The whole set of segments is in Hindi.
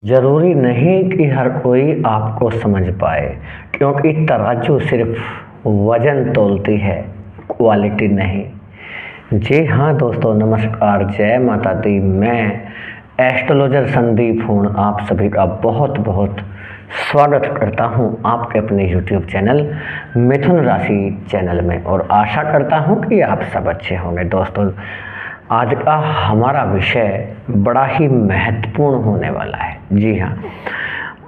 ज़रूरी नहीं कि हर कोई आपको समझ पाए, क्योंकि तराजू सिर्फ वज़न तौलती है, क्वालिटी नहीं। जी हाँ दोस्तों, नमस्कार, जय माता दी। मैं एस्ट्रोलॉजर संदीप हूँ, आप सभी का बहुत बहुत स्वागत करता हूँ आपके अपने यूट्यूब चैनल मिथुन राशि चैनल में, और आशा करता हूँ कि आप सब अच्छे होंगे। दोस्तों, आज का हमारा विषय बड़ा ही महत्वपूर्ण होने वाला है। जी हाँ,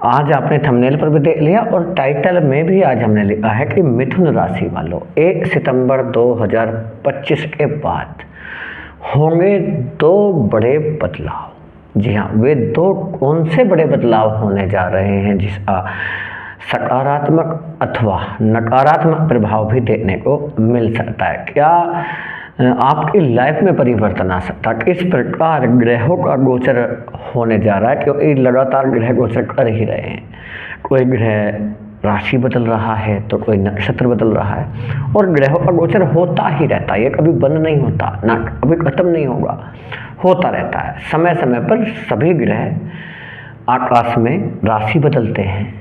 आज आपने थंबनेल पर भी देख लिया और टाइटल में भी आज हमने लिखा है कि मिथुन राशि वालों 1 सितंबर 2025 के बाद होंगे दो बड़े बदलाव। जी हाँ, वे दो कौन से बड़े बदलाव होने जा रहे हैं जिसका सकारात्मक अथवा नकारात्मक प्रभाव भी देखने को मिल सकता है। क्या आपकी लाइफ में परिवर्तन आ सकता है, किस प्रकार ग्रहों का गोचर होने जा रहा है, क्योंकि लगातार ग्रह गोचर कर ही रहे हैं। कोई ग्रह राशि बदल रहा है तो कोई नक्षत्र बदल रहा है, और ग्रहों का गोचर होता ही रहता है। ये कभी बंद नहीं होता, ना कभी खत्म नहीं होगा, होता रहता है। समय समय पर सभी ग्रह आकाश में राशि बदलते हैं,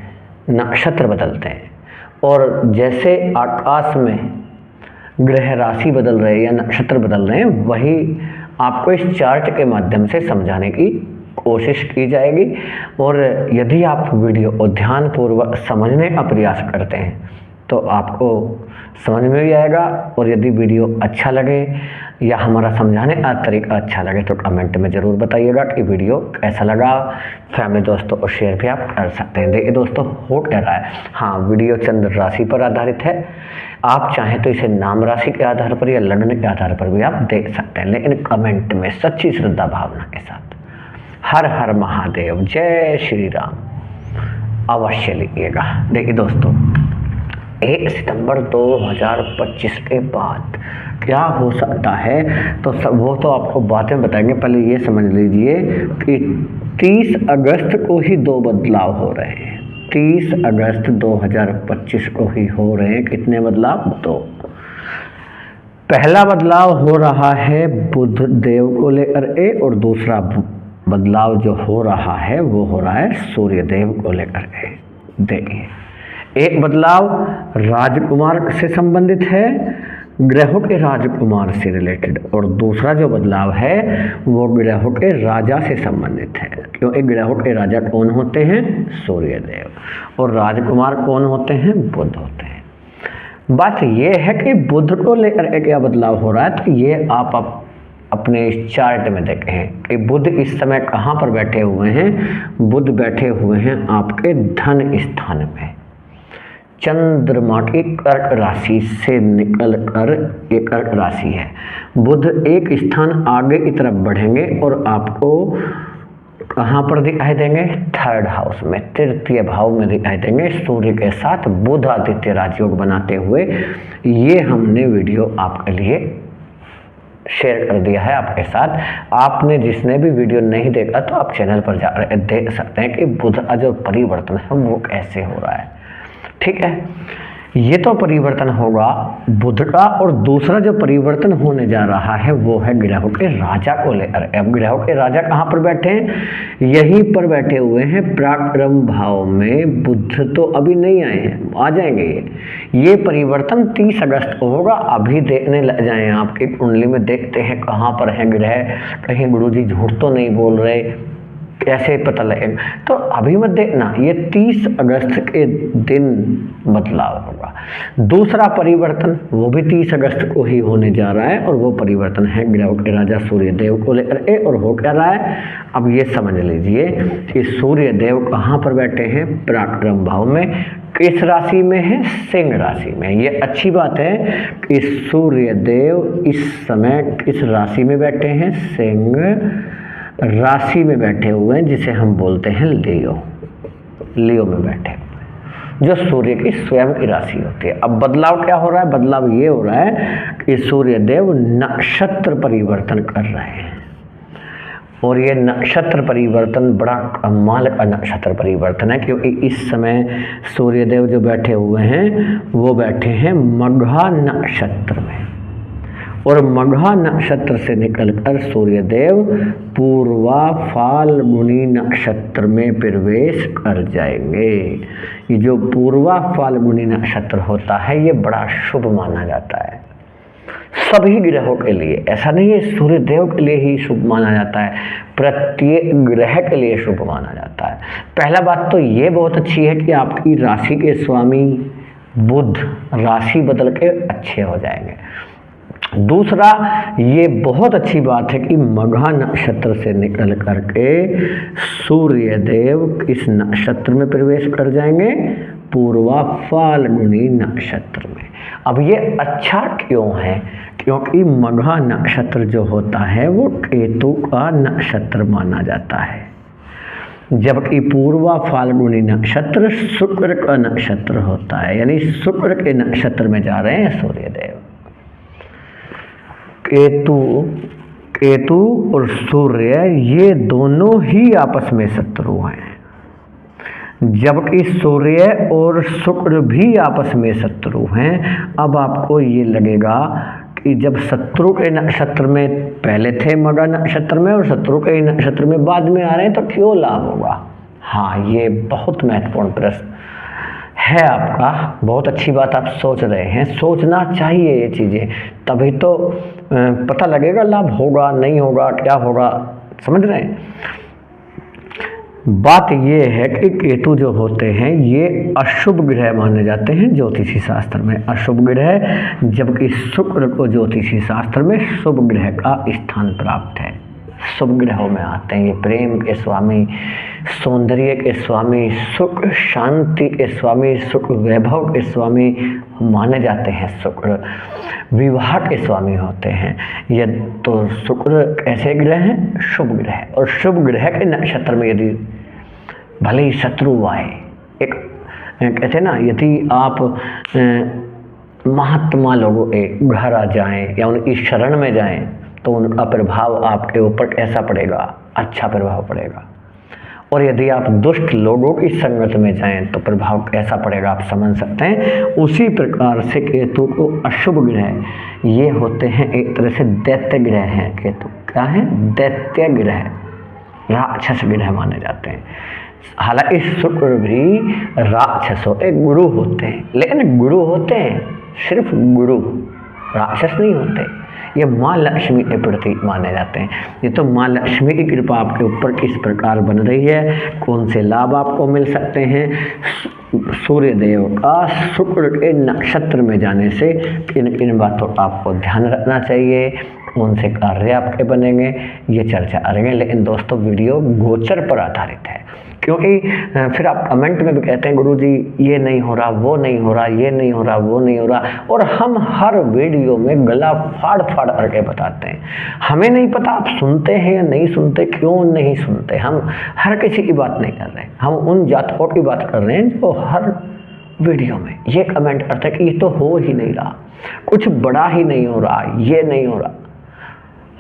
नक्षत्र बदलते हैं, और जैसे आकाश में ग्रह राशि बदल रहे हैं या नक्षत्र बदल रहे हैं, वही आपको इस चार्ट के माध्यम से समझाने की कोशिश की जाएगी। और यदि आप वीडियो को ध्यानपूर्वक समझने का प्रयास करते हैं तो आपको समझ में भी आएगा। और यदि वीडियो अच्छा लगे या हमारा समझाने का तरीका अच्छा लगे तो कमेंट में ज़रूर बताइएगा कि वीडियो कैसा लगा। फैमिली दोस्तों को शेयर भी आप कर सकते हैं। देखिए दोस्तों, हो क्या रहा है, हाँ, वीडियो चंद्र राशि पर आधारित है। आप चाहें तो इसे नाम राशि के आधार पर या लग्न के आधार पर भी आप देख सकते हैं, लेकिन कमेंट में सच्ची श्रद्धा भावना के साथ हर हर महादेव, जय श्री राम अवश्य लिखिएगा। देखिए दोस्तों, 1 सितंबर 2025 के बाद क्या हो सकता है तो वो तो आपको बाद में बताएंगे। पहले ये समझ लीजिए कि 30 अगस्त को ही दो बदलाव हो रहे हैं। 30 अगस्त 2025 को ही हो रहे हैं। कितने बदलाव? दो। पहला बदलाव हो रहा है बुध देव को लेकर के, और दूसरा बदलाव जो हो रहा है वो हो रहा है सूर्य देव को लेकर के। देखिए, एक बदलाव राजकुमार से संबंधित है, ग्रहों के राजकुमार से रिलेटेड, और दूसरा जो बदलाव है वो ग्रहों के राजा से संबंधित है। क्योंकि ग्रहों के राजा कौन होते हैं? सूर्य देव, और राजकुमार कौन होते हैं? बुध होते हैं। बात ये है कि बुध को लेकर के क्या बदलाव हो रहा है, तो ये आप अपने इस चार्ट में देखें कि बुध इस समय कहाँ पर बैठे हुए हैं। बुध बैठे हुए हैं आपके धन स्थान में, चंद्रमा की कर्क राशि से निकल कर, ये कर्क राशि है। बुध एक स्थान आगे की तरफ बढ़ेंगे और आपको कहाँ पर दिखाई देंगे? थर्ड हाउस में, तृतीय भाव में दिखाई देंगे, सूर्य के साथ बुध आदित्य राजयोग बनाते हुए। ये हमने वीडियो आपके लिए शेयर कर दिया है आपके साथ। आपने जिसने भी वीडियो नहीं देखा तो आप चैनल पर जा देख सकते हैं कि बुध का जो परिवर्तन है वो कैसे हो रहा है। ठीक है, ये तो परिवर्तन होगा बुध का, और दूसरा जो परिवर्तन होने जा रहा है वो है ग्रहों के राजा को लेकर। अब ग्रहों के राजा कहाँ पर बैठे हैं? यहीं पर बैठे हुए हैं, पराक्रम भाव में। बुध तो अभी नहीं आए हैं, आ जाएंगे। ये परिवर्तन 30 अगस्त को होगा। अभी देखने लग जाएं, आपकी कुंडली में देखते हैं कहाँ पर है ग्रह, कहीं गुरुजी झूठ तो नहीं बोल रहे, कैसे पता लगेगा। तो अभी मत देखना, ये 30 अगस्त के दिन बदलाव होगा। दूसरा परिवर्तन वो भी 30 अगस्त को ही होने जा रहा है, और वो परिवर्तन है ग्रहों के राजा सूर्य देव को लेकर के। और हो क्या रहा है, अब ये समझ लीजिए कि सूर्य देव कहाँ पर बैठे हैं? पराक्रम भाव में। किस राशि में है? सिंह राशि में। ये अच्छी बात है कि सूर्य देव इस समय किस राशि में बैठे हैं? सिंह राशि में बैठे हुए हैं, जिसे हम बोलते हैं लियो। लियो में बैठे हुए, जो सूर्य की स्वयं की राशि होती है। अब बदलाव क्या हो रहा है? बदलाव ये हो रहा है कि सूर्य देव नक्षत्र परिवर्तन कर रहे हैं, और ये नक्षत्र परिवर्तन बड़ा कमाल का नक्षत्र परिवर्तन है। क्योंकि इस समय सूर्य देव जो बैठे हुए हैं वो बैठे हैं मघा नक्षत्र में, और मघा नक्षत्र से निकलकर सूर्यदेव पूर्वा फाल्गुनी नक्षत्र में प्रवेश कर जाएंगे। ये जो पूर्वा फाल्गुनी नक्षत्र होता है ये बड़ा शुभ माना जाता है सभी ग्रहों के लिए। ऐसा नहीं है सूर्यदेव के लिए ही शुभ माना जाता है, प्रत्येक ग्रह के लिए शुभ माना जाता है। पहला बात तो ये बहुत अच्छी है कि आपकी राशि के स्वामी बुध राशि बदल के अच्छे हो जाएंगे। दूसरा ये बहुत अच्छी बात है कि मघा नक्षत्र से निकल करके सूर्यदेव इस नक्षत्र में प्रवेश कर जाएंगे, पूर्वा फाल्गुनी नक्षत्र में। अब ये अच्छा क्यों है? क्योंकि मघा नक्षत्र जो होता है वो केतु का नक्षत्र माना जाता है, जबकि पूर्वा फाल्गुनी नक्षत्र शुक्र का नक्षत्र होता है, यानी शुक्र के नक्षत्र में जा रहे हैं सूर्यदेव। केतु और सूर्य ये दोनों ही आपस में शत्रु हैं, जबकि सूर्य और शुक्र भी आपस में शत्रु हैं। अब आपको ये लगेगा कि जब शत्रु के नक्षत्र में पहले थे मघा नक्षत्र में और शत्रु के नक्षत्र में बाद में आ रहे हैं तो क्यों लाभ होगा? हाँ, ये बहुत महत्वपूर्ण प्रश्न है आपका। बहुत अच्छी बात आप सोच रहे हैं, सोचना चाहिए ये चीज़ें, तभी तो पता लगेगा लाभ होगा नहीं होगा क्या होगा। समझ रहे हैं? बात ये है कि केतु जो होते हैं ये अशुभ ग्रह माने जाते हैं ज्योतिषी शास्त्र में, अशुभ ग्रह, जबकि शुक्र को ज्योतिषी शास्त्र में शुभ ग्रह का स्थान प्राप्त है। शुभ ग्रहों में आते हैं ये प्रेम के स्वामी, सौंदर्य के स्वामी, सुख शांति के स्वामी, सुख वैभव के स्वामी माने जाते हैं। शुक्र विवाह के स्वामी होते हैं। ये तो शुक्र कैसे ग्रह हैं? शुभ ग्रह। और शुभ ग्रह के नक्षत्र में यदि भले ही शत्रु आए, एक कहते हैं ना, यदि आप महात्मा लोगों के घर आ जाएं या उनकी शरण में जाएं तो उनका प्रभाव आपके ऊपर कैसा पड़ेगा? अच्छा प्रभाव पड़ेगा। और यदि आप दुष्ट लोगों की संगत में जाएं तो प्रभाव कैसा पड़ेगा आप समझ सकते हैं। उसी प्रकार से केतु को अशुभ ग्रह ये होते हैं, एक तरह से दैत्य ग्रह हैं। केतु क्या है? दैत्य ग्रह, राक्षस ग्रह माने जाते हैं। हालांकि शुक्र भी राक्षसों के गुरु होते हैं, लेकिन गुरु होते हैं सिर्फ गुरु, राक्षस नहीं होते। ये माँ लक्ष्मी के प्रतीक माने जाते हैं। ये तो माँ लक्ष्मी की कृपा आपके ऊपर किस प्रकार बन रही है, कौन से लाभ आपको मिल सकते हैं। सूर्यदेव का शुक्र के नक्षत्र में जाने से किन किन बातों का आपको ध्यान रखना चाहिए, कौन से कार्य आपके बनेंगे, ये चर्चा करेंगे। लेकिन दोस्तों वीडियो गोचर पर आधारित है, क्योंकि फिर आप कमेंट में भी कहते हैं गुरुजी ये नहीं हो रहा, वो नहीं हो रहा, ये नहीं हो रहा, वो नहीं हो रहा, और हम हर वीडियो में गला फाड़ फाड़ करके बताते हैं। हमें नहीं पता आप सुनते हैं या नहीं सुनते, क्यों नहीं सुनते। हम हर किसी की बात नहीं कर रहे हैं, हम उन जातकों की बात कर रहे हैं जो हर वीडियो में ये कमेंट करते हैं कि ये तो हो ही नहीं रहा, कुछ बड़ा ही नहीं हो रहा, ये नहीं हो रहा,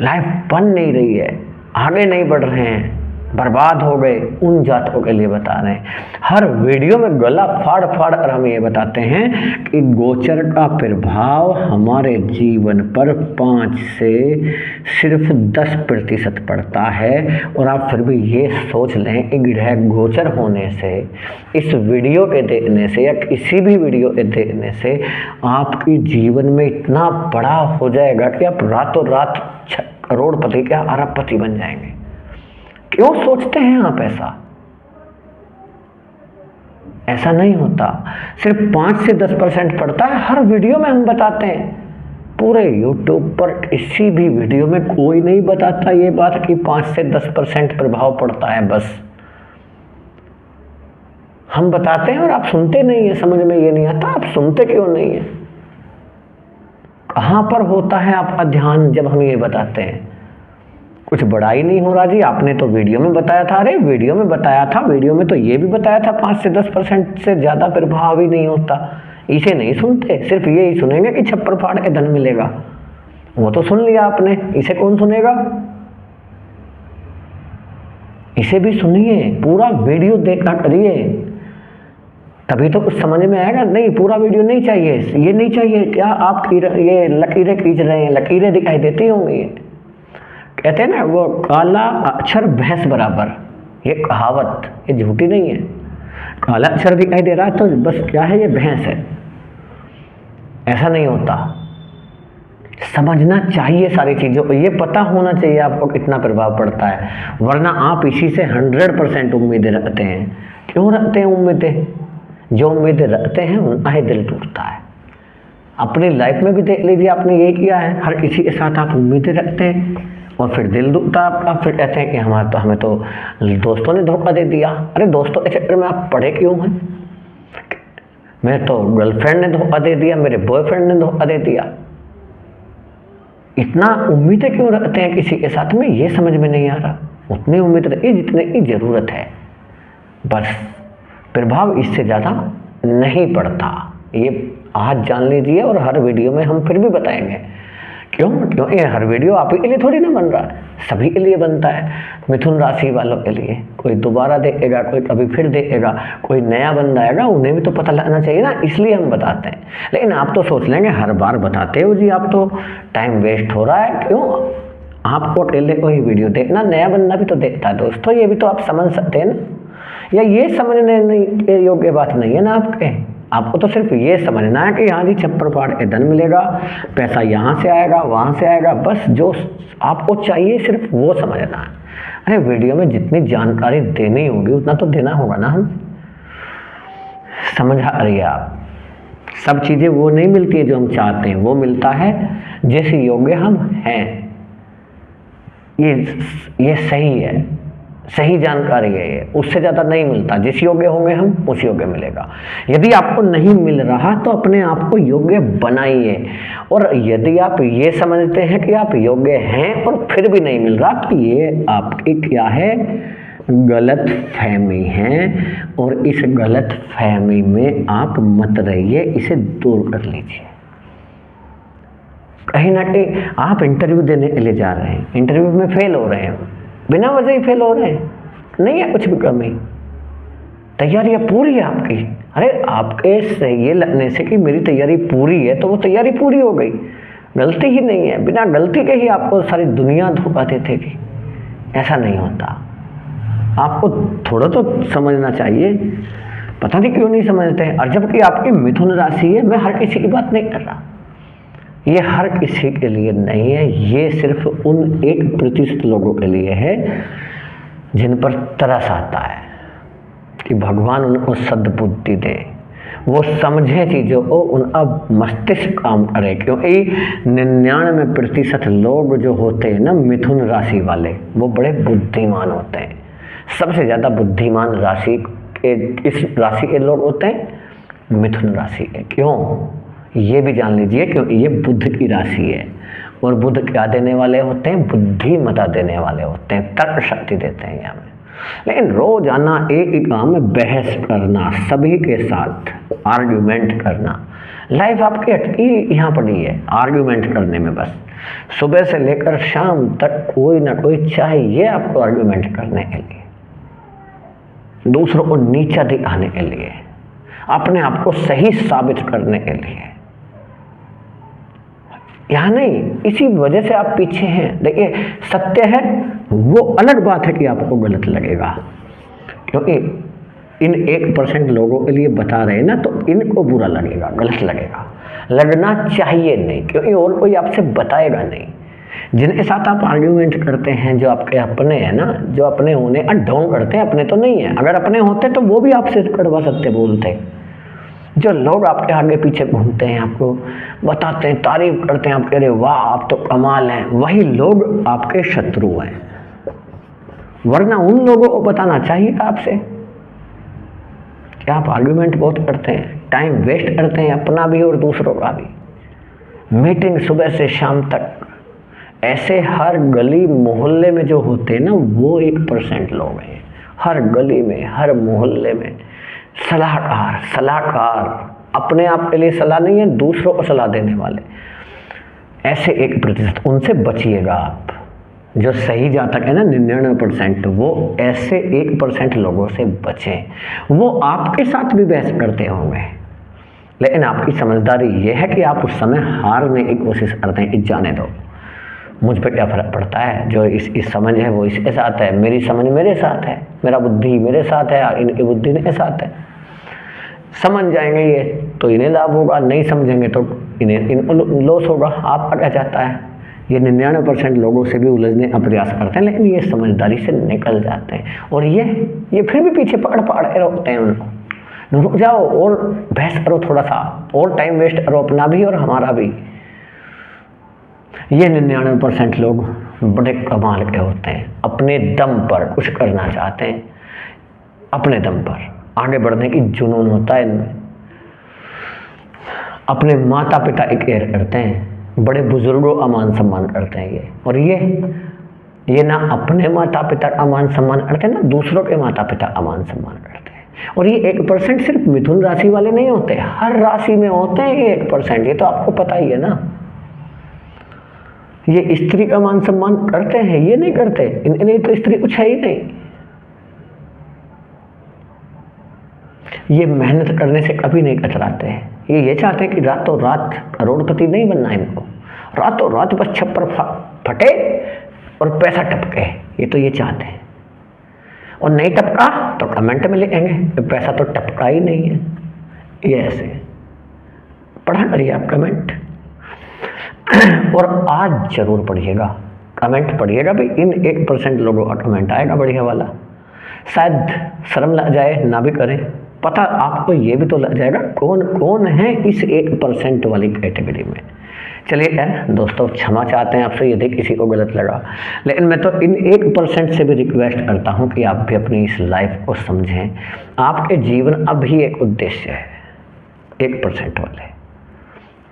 लाइफ बन नहीं रही है, आगे नहीं बढ़ रहे हैं, बर्बाद हो गए। उन जातकों के लिए बता रहे हैं। हर वीडियो में गला फाड़ फाड़ कर हम ये बताते हैं कि गोचर का प्रभाव हमारे जीवन पर 5 से सिर्फ 10% पड़ता है। और आप फिर भी ये सोच लें कि ग्रह गोचर होने से, इस वीडियो के देखने से या किसी भी वीडियो के देखने से आपकी जीवन में इतना बड़ा हो जाएगा कि आप रातों रात करोड़पति क्या अरबपति बन जाएंगे। क्यों सोचते हैं आप ऐसा? ऐसा नहीं होता। सिर्फ 5 से 10% पड़ता है। हर वीडियो में हम बताते हैं। पूरे YouTube पर किसी भी वीडियो में कोई नहीं बताता ये बात कि 5 से 10% प्रभाव पड़ता है। बस हम बताते हैं और आप सुनते नहीं है। समझ में ये नहीं आता आप सुनते क्यों नहीं है? कहाँ पर होता है आपका ध्यान जब हम ये बताते हैं? कुछ बड़ा ही नहीं हो रहा जी, आपने तो वीडियो में बताया था। अरे वीडियो में बताया था, वीडियो में तो ये भी बताया था 5 से 10% से ज़्यादा प्रभाव ही नहीं होता। इसे नहीं सुनते, सिर्फ ये ही सुनेंगे कि छप्पर फाड़ के धन मिलेगा। वो तो सुन लिया आपने, इसे कौन सुनेगा? इसे भी सुनिए, पूरा वीडियो देखा करिए, तभी तो कुछ समझ में आएगा। नहीं, पूरा वीडियो नहीं चाहिए, ये नहीं चाहिए, क्या आप ये लकीरें खींच रहे हैं, लकीरें दिखाई देती होंगी। कहते हैं ना वो काला अक्षर भैंस बराबर, ये कहावत, ये झूठी नहीं है। काला अक्षर दिखाई दे रहा है तो बस क्या है, ये भैंस है, ऐसा नहीं होता। समझना चाहिए सारी चीज़ों को, ये पता होना चाहिए आपको कितना प्रभाव पड़ता है, वरना आप इसी से 100% उम्मीदें रखते हैं। क्यों रखते हैं उम्मीदें? जो उम्मीदें रखते हैं उनका ही दिल टूटता है। अपनी लाइफ में भी देख लीजिए, आपने ये किया है, हर किसी के साथ आप उम्मीदें रखते हैं और फिर दिल दुखता है आपका। फिर कहते हैं कि हमें तो दोस्तों ने धोखा दे दिया। अरे दोस्तों के चक्कर में आप पढ़े क्यों हैं? मैं तो गर्लफ्रेंड ने धोखा दे दिया, मेरे बॉयफ्रेंड ने धोखा दे दिया। इतना उम्मीदें क्यों रखते हैं किसी के साथ में, ये समझ में नहीं आ रहा। उतनी उम्मीद रखिए जितने की ज़रूरत है, बस प्रभाव इससे ज़्यादा नहीं पड़ता। ये आज जान लीजिए, और हर वीडियो में हम फिर भी बताएंगे। क्यों? ये हर वीडियो आप ही के लिए थोड़ी ना बन रहा है, सभी के लिए बनता है। मिथुन राशि वालों के लिए, कोई दोबारा देखेगा, कोई कभी फिर देखेगा, कोई नया बंदा आएगा, उन्हें भी तो पता लगना चाहिए ना, इसलिए हम बताते हैं। लेकिन आप तो सोच लेंगे हर बार बताते हो जी, आप तो टाइम वेस्ट हो रहा है। क्यों? आपको अकेले को ही वीडियो देखना, नया बंदा भी तो देखता है दोस्तों, ये भी तो आप समझ सकते हैं ना। या ये समझने के योग्य बात नहीं है ना आपको तो सिर्फ ये समझना है कि हाँ जी छप्पर फाड़ के धन मिलेगा, पैसा यहाँ से आएगा वहाँ से आएगा, बस जो आपको चाहिए सिर्फ वो समझना है। अरे वीडियो में जितनी जानकारी देनी होगी उतना तो देना होगा ना। हम समझ आ रही है आप? सब चीज़ें वो नहीं मिलती है जो हम चाहते हैं, वो मिलता है जिस योग्य हम हैं। ये सही है, सही जानकारी है ये, उससे ज़्यादा नहीं मिलता। जिस योग्य होंगे हम उस योग्य मिलेगा। यदि आपको नहीं मिल रहा तो अपने आप को योग्य बनाइए। और यदि आप ये समझते हैं कि आप योग्य हैं और फिर भी नहीं मिल रहा, तो ये आपकी क्या है, गलत फहमी है। और इस गलत फहमी में आप मत रहिए, इसे दूर कर लीजिए। कहीं ना कहीं आप इंटरव्यू देने के लिए जा रहे हैं, इंटरव्यू में फेल हो रहे हैं, बिना वजह ही फेल हो रहे हैं, नहीं है कुछ भी कमी, तैयारियाँ पूरी है आपकी। अरे आपके से ये लगने से कि मेरी तैयारी पूरी है तो वो तैयारी पूरी हो गई, गलती ही नहीं है। बिना गलती के ही आपको सारी दुनिया धोखा देती थी, ऐसा नहीं होता। आपको थोड़ा तो समझना चाहिए, पता नहीं क्यों नहीं समझते हैं। और जबकि आपकी मिथुन राशि है, मैं हर किसी की बात नहीं कर रहा, ये हर किसी के लिए नहीं है, ये सिर्फ उन 1% लोगों के लिए है जिन पर तरस आता है कि भगवान उनको सद्बुद्धि दे, वो समझे चीज़ों को, उनका मस्तिष्क काम करे। क्योंकि 99% लोग जो होते हैं ना मिथुन राशि वाले, वो बड़े बुद्धिमान होते हैं। सबसे ज़्यादा बुद्धिमान राशि के इस राशि के लोग होते हैं मिथुन राशि के। क्यों? ये भी जान लीजिए, क्योंकि ये बुध की राशि है, और बुध क्या देने वाले होते हैं, बुद्धिमता देने वाले होते हैं, तर्क शक्ति देते हैं यहाँ में। लेकिन रोजाना एक ही काम में बहस करना, सभी के साथ आर्ग्यूमेंट करना, लाइफ आपकी अटकी यहाँ पड़ी है आर्ग्यूमेंट करने में। बस सुबह से लेकर शाम तक कोई ना कोई चाहिए आपको आर्ग्यूमेंट करने के लिए, दूसरों को नीचा दिखाने के लिए, अपने आप को सही साबित करने के लिए। यहाँ नहीं, इसी वजह से आप पीछे हैं। देखिए सत्य है वो अलग बात है कि आपको गलत लगेगा, क्योंकि इन 1% लोगों के लिए बता रहे हैं ना, तो इनको बुरा लगेगा, गलत लगेगा। लगना चाहिए नहीं, क्योंकि और कोई आपसे बताएगा नहीं। जिनके साथ आप आर्ग्यूमेंट करते हैं, जो आपके अपने हैं ना, जो अपने होने का ढोंग करते हैं, अपने तो नहीं है। अगर अपने होते तो वो भी आपसे कड़वा सत्य बोलते। जो लोग आपके आगे पीछे घूमते हैं, आपको बताते हैं, तारीफ करते हैं, आप कह रहे वाह आप तो कमाल हैं, वही लोग आपके शत्रु हैं। वरना उन लोगों को बताना चाहिए आपसे कि आप आर्ग्यूमेंट बहुत करते हैं, टाइम वेस्ट करते हैं, अपना भी और दूसरों का भी। मीटिंग सुबह से शाम तक, ऐसे हर गली मोहल्ले में जो होते हैं ना, वो 1% लोग हैं। हर गली में, हर मोहल्ले में सलाहकार, अपने आप के लिए सलाह नहीं है, दूसरों को सलाह देने वाले, ऐसे 1%, उनसे बचिएगा आप। जो सही जातक है ना 99%, वो ऐसे 1% लोगों से बचें। वो आपके साथ भी बहस करते होंगे, लेकिन आपकी समझदारी ये है कि आप उस समय हारने की कोशिश करते हैं कि जाने दो, मुझ पर क्या फ़र्क पड़ता है, जो इस समझ है वो इसके साथ है, मेरी समझ मेरे साथ है, मेरा बुद्धि मेरे साथ है, इनकी बुद्धि इनके साथ है। समझ जाएंगे ये तो इन्हें लाभ होगा, नहीं समझेंगे तो इन्हें लॉस होगा। आपका क्या चाहता है? ये 99% लोगों से भी उलझने का प्रयास करते हैं, लेकिन ये समझदारी से निकल जाते हैं, और ये फिर भी पीछे पकड़ के रोकते हैं उनको। रुक जाओ और बहस करो, थोड़ा सा और टाइम वेस्ट करो, अपना भी और हमारा भी। ये 99% लोग बड़े कमाल के होते हैं, अपने दम पर कुछ करना चाहते हैं, अपने दम पर आगे बढ़ने की जुनून होता है इनमें। अपने माता पिता की केयर करते हैं, बड़े बुजुर्गों का मान सम्मान करते हैं ये। और ये ना अपने माता पिता का मान सम्मान करते हैं, ना दूसरों के माता पिता का मान सम्मान करते हैं। और ये 1% सिर्फ मिथुन राशि वाले नहीं होते, हर राशि में होते हैं ये 1%, ये तो आपको पता ही है ना। ये स्त्री का मान सम्मान करते हैं, ये नहीं करते, इन्हें तो स्त्री कुछ है ही नहीं। ये मेहनत करने से कभी नहीं कतराते हैं। ये चाहते हैं कि रातों रात करोड़पति नहीं बनना है इनको, रातों रात बस छप्पर फटे और पैसा टपके, ये तो ये चाहते हैं। और नहीं टपका तो कमेंट में लिखेंगे पैसा तो टपका ही नहीं है। ये ऐसे पढ़ा करिए आप कमेंट, और आज जरूर पढ़िएगा, कमेंट पढ़िएगा भाई। इन 1% लोगों का कमेंट आएगा बढ़िया वाला, शायद शर्म लग जाए ना भी करें, पता आपको ये भी तो लग जाएगा कौन कौन है इस 1% वाली कैटेगरी में। चलिए यार दोस्तों, क्षमा चाहते हैं आपसे यदि किसी को गलत लगा, लेकिन मैं तो इन 1% से भी रिक्वेस्ट करता हूँ कि आप भी अपनी इस लाइफ को समझें। आपके जीवन अभी एक उद्देश्य है, 1% वाले,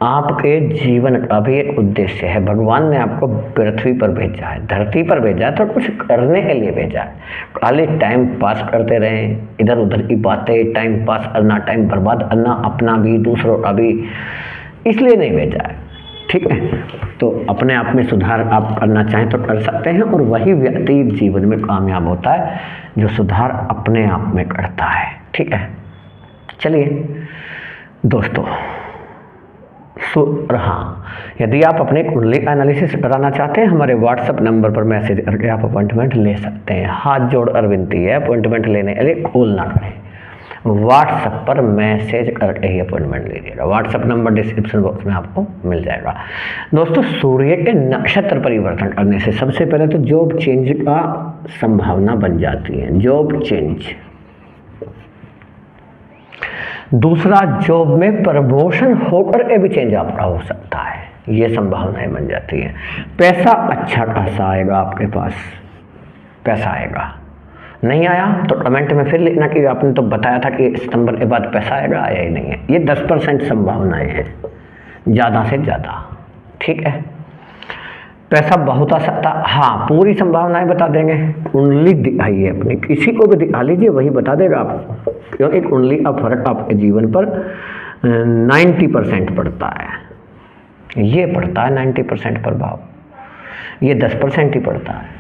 आपके जीवन का भी एक उद्देश्य है। भगवान ने आपको पृथ्वी पर भेजा है, धरती पर भेजा है, तो कुछ करने के लिए भेजा है। खाली टाइम पास करते रहें, इधर उधर की बातें, टाइम पास करना, टाइम बर्बाद करना, अपना भी दूसरों का भी, इसलिए नहीं भेजा है। ठीक है, तो अपने आप में सुधार आप करना चाहें तो कर सकते हैं, और वही व्यक्ति जीवन में कामयाब होता है जो सुधार अपने आप में करता है। ठीक है, चलिए दोस्तों, हाँ, यदि आप अपने कुंडली का एनालिसिस कराना चाहते हैं, हमारे व्हाट्सएप नंबर पर मैसेज करके आप अपॉइंटमेंट ले सकते हैं। हाथ जोड़कर विनती है, अपॉइंटमेंट लेने के लिए कॉल ना करें, व्हाट्सएप पर मैसेज करके ही अपॉइंटमेंट लीजिएगा। व्हाट्सएप नंबर डिस्क्रिप्शन बॉक्स में आपको मिल जाएगा। दोस्तों, सूर्य के नक्षत्र परिवर्तन करने से सबसे पहले तो जॉब चेंज का संभावना बन जाती है, जॉब चेंज। दूसरा, जॉब में प्रमोशन होकर के भी चेंज आपका हो सकता है, ये संभावनाएं बन जाती है। पैसा अच्छा खासा आएगा आपके पास, पैसा आएगा। नहीं आया तो कमेंट में फिर लिखना कि आपने तो बताया था कि सितंबर के बाद पैसा आएगा, आया ही नहीं है। ये 10% संभावनाएं हैं, ज़्यादा से ज़्यादा। ठीक है, पैसा बहुत आ सकता, हाँ पूरी संभावनाएं बता देंगे। कुंडली दिखाइए अपनी, किसी को भी दिखा लीजिए, वही बता देगा आपको, क्योंकि कुंडली का फर्क आपके जीवन पर 90% पड़ता है। ये पड़ता है 90% प्रभाव, ये 10% ही पड़ता है।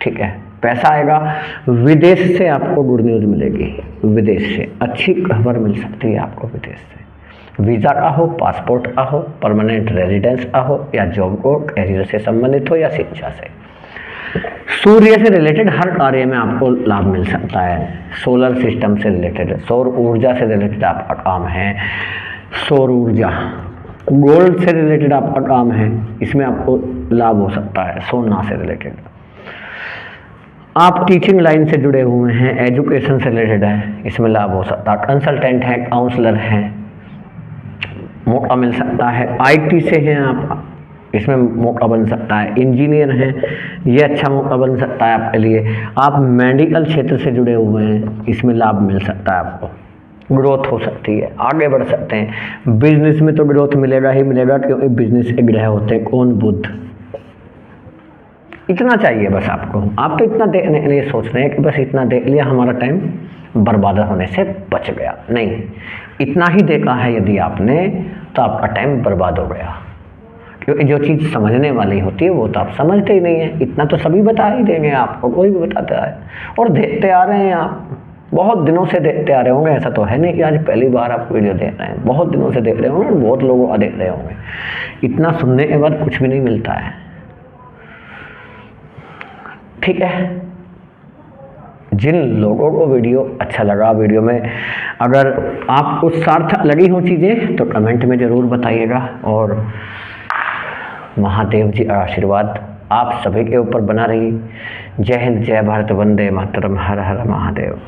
ठीक है, पैसा आएगा। विदेश से आपको गुड न्यूज़ मिलेगी, विदेश से अच्छी खबर मिल सकती है आपको। विदेश से वीज़ा का हो, पासपोर्ट का हो, परमानेंट रेजिडेंस का हो, या जॉब को कैरियर से संबंधित हो, या शिक्षा से। सूर्य से रिलेटेड हर कार्य में आपको लाभ मिल सकता है। सोलर सिस्टम से रिलेटेड, सौर ऊर्जा से रिलेटेड आपका काम है, सौर ऊर्जा, गोल्ड से रिलेटेड आपका काम है, इसमें आपको लाभ हो सकता है। सोना से रिलेटेड, आप टीचिंग लाइन से जुड़े हुए हैं, एजुकेशन से रिलेटेड है, इसमें लाभ हो सकता है। कंसल्टेंट हैं, काउंसलर हैं, मौका मिल सकता है। आईटी से हैं आप, इसमें मौका बन सकता है। इंजीनियर हैं, ये अच्छा मौका बन सकता है आपके लिए। आप मेडिकल क्षेत्र से जुड़े हुए हैं, इसमें लाभ मिल सकता है आपको, ग्रोथ हो सकती है, आगे बढ़ सकते हैं। बिजनेस में तो ग्रोथ मिलेगा ही मिलेगा, क्योंकि बिजनेस के ग्रह होते हैं कौन, बुध। इतना चाहिए बस आपको। आप तो इतना देखने के लिए सोच रहे हैं कि बस इतना देख लिया, हमारा टाइम बर्बाद होने से बच गया। नहीं, इतना ही देखा है यदि आपने, तो आपका टाइम बर्बाद हो गया। क्योंकि जो चीज़ समझने वाली होती है वो तो आप समझते ही नहीं है। इतना तो सभी बता ही देंगे आपको, कोई भी बताता है। और देखते आ रहे हैं आप, बहुत दिनों से देखते आ रहे होंगे, ऐसा तो है नहीं कि आज पहली बार आप वीडियो देख रहे हैं, बहुत दिनों से देख रहे होंगे और बहुत लोगों का देख रहे होंगे। इतना सुनने के बाद कुछ भी नहीं मिलता है, ठीक है। जिन लोगों को वीडियो अच्छा लगा, वीडियो में अगर आपको सार्थक लगी हो चीज़ें तो कमेंट में ज़रूर बताइएगा। और महादेव जी आशीर्वाद आप सभी के ऊपर बना रही। जय हिंद, जय भारत, वंदे मातरम, हर हर महादेव।